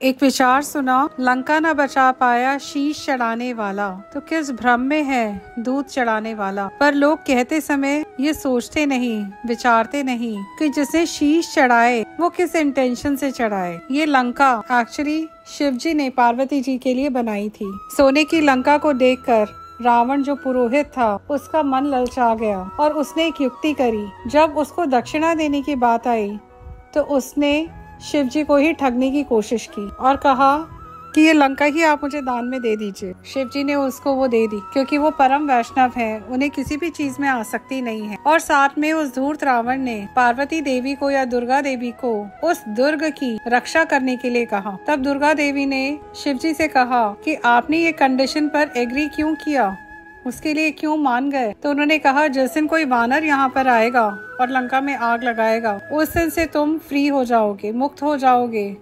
एक विचार सुना, लंका न बचा पाया शीश चढ़ाने वाला, तो किस भ्रम में है दूध चढ़ाने वाला। पर लोग कहते समय ये सोचते नहीं, विचारते नहीं कि जिसने शीश चढ़ाए वो किस इंटेंशन से चढ़ाए। ये लंका एक्चुअली शिव जी ने पार्वती जी के लिए बनाई थी। सोने की लंका को देखकर रावण जो पुरोहित था उसका मन ललचा गया और उसने एक युक्ति करी। जब उसको दक्षिणा देने की बात आई तो उसने शिव जी को ही ठगने की कोशिश की और कहा कि ये लंका ही आप मुझे दान में दे दीजिए। शिव जी ने उसको वो दे दी क्योंकि वो परम वैष्णव हैं, उन्हें किसी भी चीज में आसक्ति नहीं है। और साथ में उस धूर्त रावण ने पार्वती देवी को या दुर्गा देवी को उस दुर्ग की रक्षा करने के लिए कहा। तब दुर्गा देवी ने शिव जी से कहा कि आपने ये कंडीशन पर एग्री क्यों किया, उसके लिए क्यों मान गए। तो उन्होंने कहा जिस दिन कोई वानर यहाँ पर आएगा और लंका में आग लगाएगा उस दिन से तुम फ्री हो जाओगे, मुक्त हो जाओगे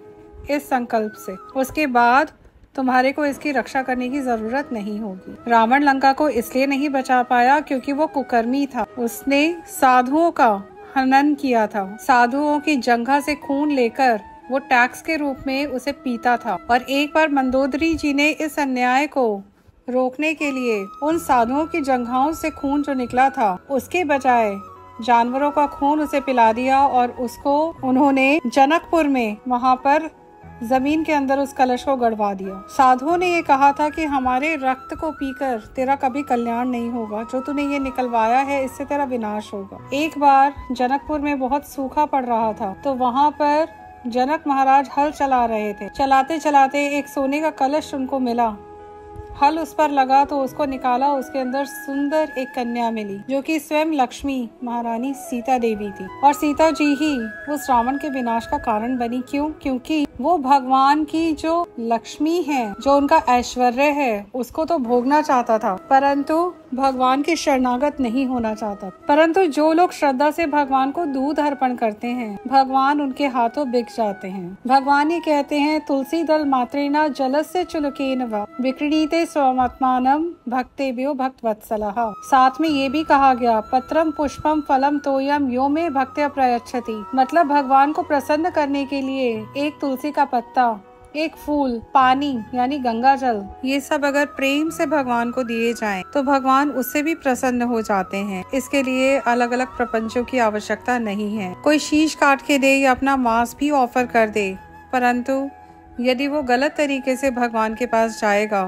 इस संकल्प से। उसके बाद तुम्हारे को इसकी रक्षा करने की जरूरत नहीं होगी। रावण लंका को इसलिए नहीं बचा पाया क्योंकि वो कुकर्मी था। उसने साधुओं का हनन किया था। साधुओं की जंघा से खून लेकर वो टैक्स के रूप में उसे पीता था। और एक बार मंदोदरी जी ने इस अन्याय को रोकने के लिए उन साधुओं की जंघाओं से खून जो निकला था उसके बजाय जानवरों का खून उसे पिला दिया और उसको उन्होंने जनकपुर में वहां पर जमीन के अंदर उस कलश को गड़वा दिया। साधुओं ने ये कहा था कि हमारे रक्त को पीकर तेरा कभी कल्याण नहीं होगा, जो तूने ये निकलवाया है इससे तेरा विनाश होगा। एक बार जनकपुर में बहुत सूखा पड़ रहा था तो वहाँ पर जनक महाराज हल चला रहे थे। चलाते चलाते एक सोने का कलश उनको मिला। हल उस पर लगा तो उसको निकाला, उसके अंदर सुंदर एक कन्या मिली जो कि स्वयं लक्ष्मी महारानी सीता देवी थी। और सीता जी ही उस रावण के विनाश का कारण बनी। क्यों? क्योंकि वो भगवान की जो लक्ष्मी है, जो उनका ऐश्वर्य है, उसको तो भोगना चाहता था परंतु भगवान के शरणागत नहीं होना चाहता। परंतु जो लोग श्रद्धा से भगवान को दूध अर्पण करते हैं भगवान उनके हाथों बिक जाते हैं। भगवान ये कहते हैं तुलसी दल मात्रेना जलस्य चुलकेन वा विक्रीणीते स्वमात्मानम भक्तेभ्यो भक्तवत्सलः। साथ में ये भी कहा गया पत्रम पुष्पम फलम तोयम यो में भक्त्या प्रयच्छति। मतलब भगवान को प्रसन्न करने के लिए एक तुलसी का पत्ता, एक फूल, पानी यानी गंगा जल, ये सब अगर प्रेम से भगवान को दिए जाएं तो भगवान उससे भी प्रसन्न हो जाते हैं। इसके लिए अलग अलग प्रपंचों की आवश्यकता नहीं है। कोई शीश काट के दे या अपना मांस भी ऑफर कर दे, परंतु यदि वो गलत तरीके से भगवान के पास जाएगा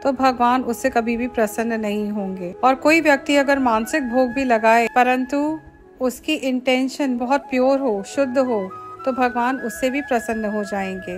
तो भगवान उससे कभी भी प्रसन्न नहीं होंगे। और कोई व्यक्ति अगर मानसिक भोग भी लगाए परंतु उसकी इंटेंशन बहुत प्योर हो, शुद्ध हो, तो भगवान उससे भी प्रसन्न हो जाएंगे।